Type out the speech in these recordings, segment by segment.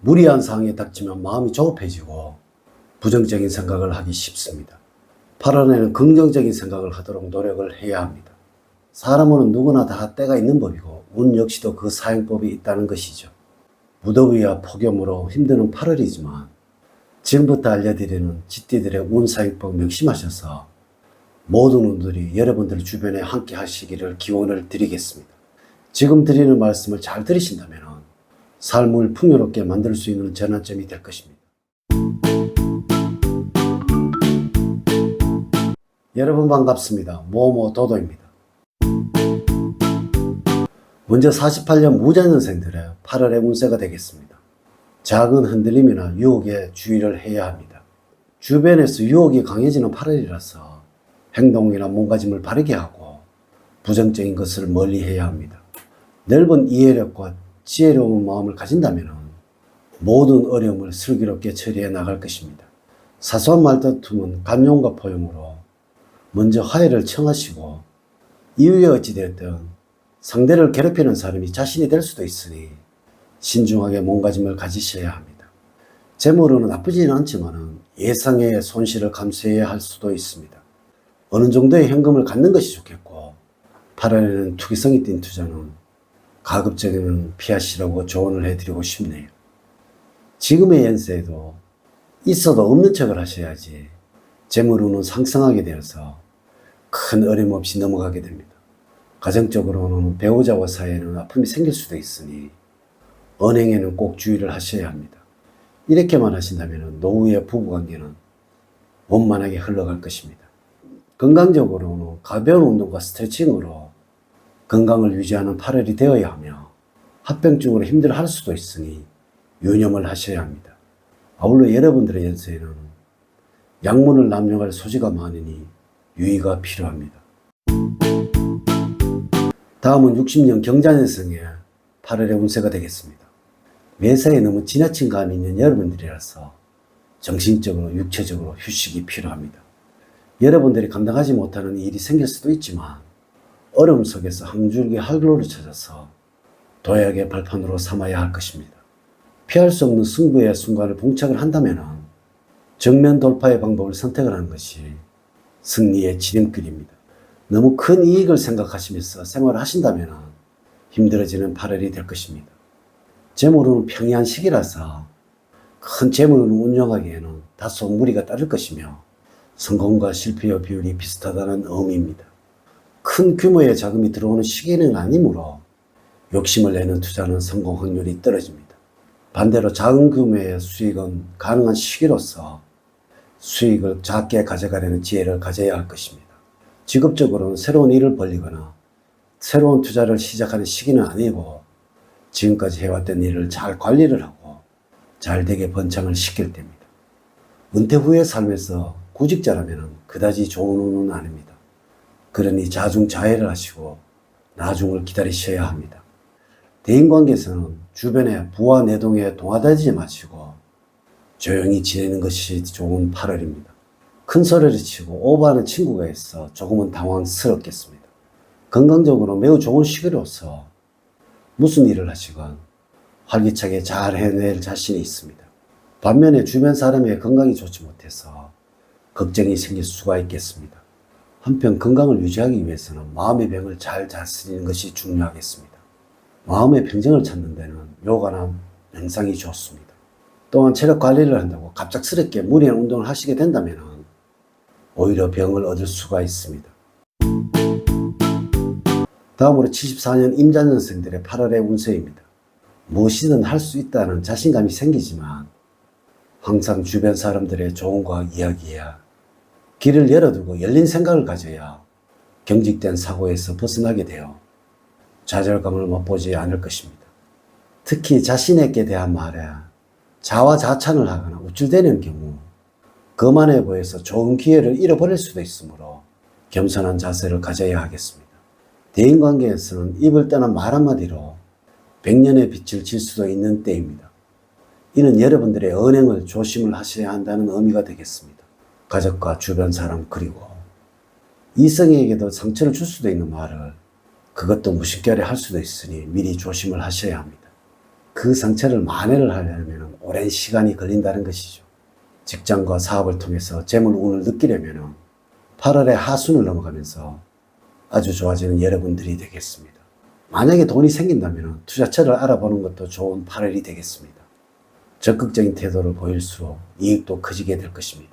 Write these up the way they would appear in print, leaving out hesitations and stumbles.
무리한 상황에 닥치면 마음이 조급해지고 부정적인 생각을 하기 쉽습니다. 8월에는 긍정적인 생각을 하도록 노력을 해야 합니다. 사람은 누구나 다 때가 있는 법이고 운 역시도 그 사용법이 있다는 것이죠. 무더위와 폭염으로 힘드는 8월이지만 지금부터 알려드리는 쥐띠들의 운 사용법 명심하셔서 모든 운들이 여러분들 주변에 함께 하시기를 기원을 드리겠습니다. 지금 드리는 말씀을 잘 들으신다면 삶을 풍요롭게 만들 수 있는 전환점이 될 것입니다. 여러분 반갑습니다. 모모도도입니다. 먼저 48년 무자년생들의 8월의 운세가 되겠습니다. 작은 흔들림이나 유혹에 주의를 해야 합니다. 주변에서 유혹이 강해지는 8월이라서 행동이나 몸가짐을 바르게 하고 부정적인 것을 멀리해야 합니다. 넓은 이해력과 지혜로운 마음을 가진다면 모든 어려움을 슬기롭게 처리해 나갈 것입니다. 사소한 말다툼은 감용과 포용으로 먼저 화해를 청하시고 이후에 어찌되었든 상대를 괴롭히는 사람이 자신이 될 수도 있으니 신중하게 몸가짐을 가지셔야 합니다. 재물은 나쁘지는 않지만 예상의 손실을 감수해야 할 수도 있습니다. 어느 정도의 현금을 갖는 것이 좋겠고 8월에는 투기성이 띈 투자는 가급적이면 피하시라고 조언을 해드리고 싶네요. 지금의 연세에도 있어도 없는 척을 하셔야지 재물운은 상승하게 되어서 큰 어려움 없이 넘어가게 됩니다. 가정적으로는 배우자와 사이에는 아픔이 생길 수도 있으니 언행에는 꼭 주의를 하셔야 합니다. 이렇게만 하신다면 노후의 부부관계는 원만하게 흘러갈 것입니다. 건강적으로는 가벼운 운동과 스트레칭으로 건강을 유지하는 8월이 되어야 하며 합병증으로 힘들어할 수도 있으니 유념을 하셔야 합니다. 아울러 여러분들의 연세에는 약물을 남용할 소지가 많으니 유의가 필요합니다. 다음은 60년 경자년생의 8월의 운세가 되겠습니다. 매사에 너무 지나친 감이 있는 여러분들이라서 정신적으로 육체적으로 휴식이 필요합니다. 여러분들이 감당하지 못하는 일이 생길 수도 있지만 어려움 속에서 한 줄기 활로를 찾아서 도약의 발판으로 삼아야 할 것입니다. 피할 수 없는 승부의 순간을 봉착을 한다면 정면 돌파의 방법을 선택을 하는 것이 승리의 지름길입니다. 너무 큰 이익을 생각하시면서 생활을 하신다면 힘들어지는 8월이 될 것입니다. 재물은 평이한 시기라서 큰 재물을 운영하기에는 다소 무리가 따를 것이며 성공과 실패의 비율이 비슷하다는 의미입니다. 큰 규모의 자금이 들어오는 시기는 아니므로 욕심을 내는 투자는 성공 확률이 떨어집니다. 반대로 작은 규모의 수익은 가능한 시기로서 수익을 작게 가져가려는 지혜를 가져야 할 것입니다. 직업적으로는 새로운 일을 벌리거나 새로운 투자를 시작하는 시기는 아니고 지금까지 해왔던 일을 잘 관리를 하고 잘 되게 번창을 시킬 때입니다. 은퇴 후의 삶에서 구직자라면 그다지 좋은 운은 아닙니다. 그러니 자중자애를 하시고 나중을 기다리셔야 합니다. 대인관계에서는 주변의 부와 내동에 동화되지 마시고 조용히 지내는 것이 좋은 8월입니다. 큰 소리를 치고 오버하는 친구가 있어 조금은 당황스럽겠습니다. 건강적으로 매우 좋은 시기로서 무슨 일을 하시건 활기차게 잘 해낼 자신이 있습니다. 반면에 주변 사람의 건강이 좋지 못해서 걱정이 생길 수가 있겠습니다. 한편 건강을 유지하기 위해서는 마음의 병을 잘 다스리는 것이 중요하겠습니다. 마음의 평정을 찾는 데는 요가나 명상이 좋습니다. 또한 체력 관리를 한다고 갑작스럽게 무리한 운동을 하시게 된다면 오히려 병을 얻을 수가 있습니다. 다음으로 74년 임자년생들의 8월의 운세입니다. 무엇이든 할 수 있다는 자신감이 생기지만 항상 주변 사람들의 조언과 이야기야 길을 열어두고 열린 생각을 가져야 경직된 사고에서 벗어나게 되어 좌절감을 맛보지 않을 것입니다. 특히 자신에게 대한 말에 자화자찬을 하거나 우쭐대는 경우 거만해 보여서 좋은 기회를 잃어버릴 수도 있으므로 겸손한 자세를 가져야 하겠습니다. 대인관계에서는 입을 떠난 말 한마디로 100년의 빛을 질 수도 있는 때입니다. 이는 여러분들의 언행을 조심을 하셔야 한다는 의미가 되겠습니다. 가족과 주변 사람 그리고 이성에게도 상처를 줄 수도 있는 말을 그것도 무심결에 할 수도 있으니 미리 조심을 하셔야 합니다. 그 상처를 만회를 하려면 오랜 시간이 걸린다는 것이죠. 직장과 사업을 통해서 재물운을 느끼려면 8월의 하순을 넘어가면서 아주 좋아지는 여러분들이 되겠습니다. 만약에 돈이 생긴다면 투자처를 알아보는 것도 좋은 8월이 되겠습니다. 적극적인 태도를 보일수록 이익도 커지게 될 것입니다.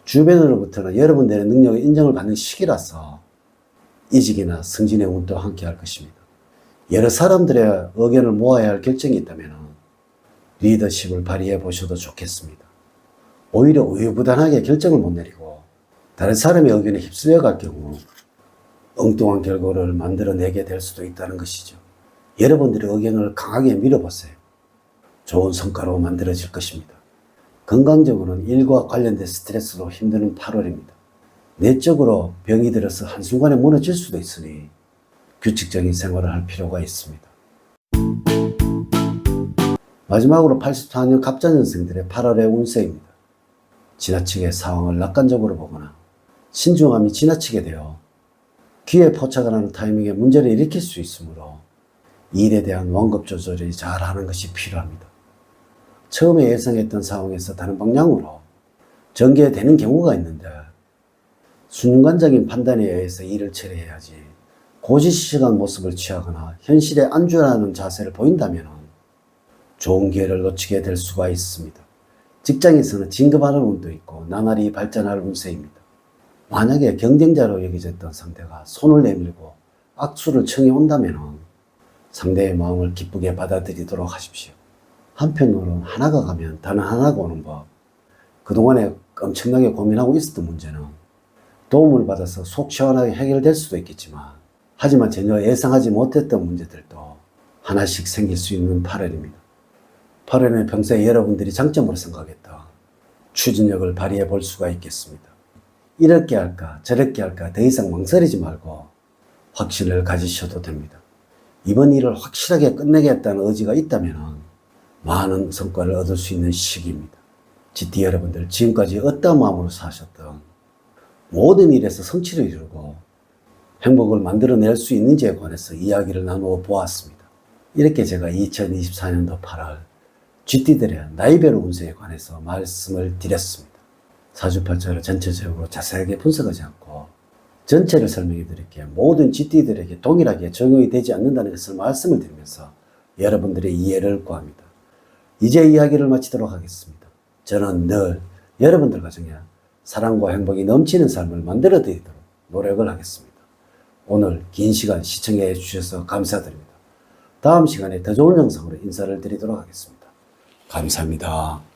주변으로부터는 여러분들의 능력을 인정을 받는 시기라서 이직이나 승진의 운도 함께 할 것입니다. 여러 사람들의 의견을 모아야 할 결정이 있다면 리더십을 발휘해 보셔도 좋겠습니다. 오히려 우유부단하게 결정을 못 내리고 다른 사람의 의견에 휩쓸려 갈 경우 엉뚱한 결과를 만들어내게 될 수도 있다는 것이죠. 여러분들의 의견을 강하게 밀어보세요. 좋은 성과로 만들어질 것입니다. 건강적으로는 일과 관련된 스트레스로 힘드는 8월입니다. 내적으로 병이 들어서 한순간에 무너질 수도 있으니 규칙적인 생활을 할 필요가 있습니다. 마지막으로 84년 갑자년생들의 8월의 운세입니다. 지나치게 상황을 낙관적으로 보거나 신중함이 지나치게 되어 귀에 포착을 하는 타이밍에 문제를 일으킬 수 있으므로 일에 대한 완급 조절이 잘 하는 것이 필요합니다. 처음에 예상했던 상황에서 다른 방향으로 전개되는 경우가 있는데 순간적인 판단에 의해서 일을 처리해야지 고지식한 모습을 취하거나 현실에 안주하는 자세를 보인다면 좋은 기회를 놓치게 될 수가 있습니다. 직장에서는 진급하는 운도 있고 나날이 발전할 운세입니다. 만약에 경쟁자로 여겨졌던 상대가 손을 내밀고 악수를 청해 온다면 상대의 마음을 기쁘게 받아들이도록 하십시오. 한편으로는 하나가 가면 다른 하나가 오는 법. 그동안에 엄청나게 고민하고 있었던 문제는 도움을 받아서 속 시원하게 해결될 수도 있겠지만 하지만 전혀 예상하지 못했던 문제들도 하나씩 생길 수 있는 8월입니다. 8월에는 평소에 여러분들이 장점으로 생각했던 추진력을 발휘해 볼 수가 있겠습니다. 이렇게 할까 저렇게 할까 더 이상 망설이지 말고 확신을 가지셔도 됩니다. 이번 일을 확실하게 끝내겠다는 의지가 있다면 많은 성과를 얻을 수 있는 시기입니다. GT 여러분들, 지금까지 어떤 마음으로 사셨던 모든 일에서 성취를 이루고 행복을 만들어낼 수 있는지에 관해서 이야기를 나누어 보았습니다. 이렇게 제가 2024년도 8월 GT들의 나이별 운세에 관해서 말씀을 드렸습니다. 사주팔자를 전체적으로 자세하게 분석하지 않고 전체를 설명해 드릴게요. 모든 GT들에게 동일하게 적용이 되지 않는다는 것을 말씀을 드리면서 여러분들의 이해를 구합니다. 이제 이야기를 마치도록 하겠습니다. 저는 늘 여러분들 가정에 사랑과 행복이 넘치는 삶을 만들어 드리도록 노력을 하겠습니다. 오늘 긴 시간 시청해 주셔서 감사드립니다. 다음 시간에 더 좋은 영상으로 인사를 드리도록 하겠습니다. 감사합니다.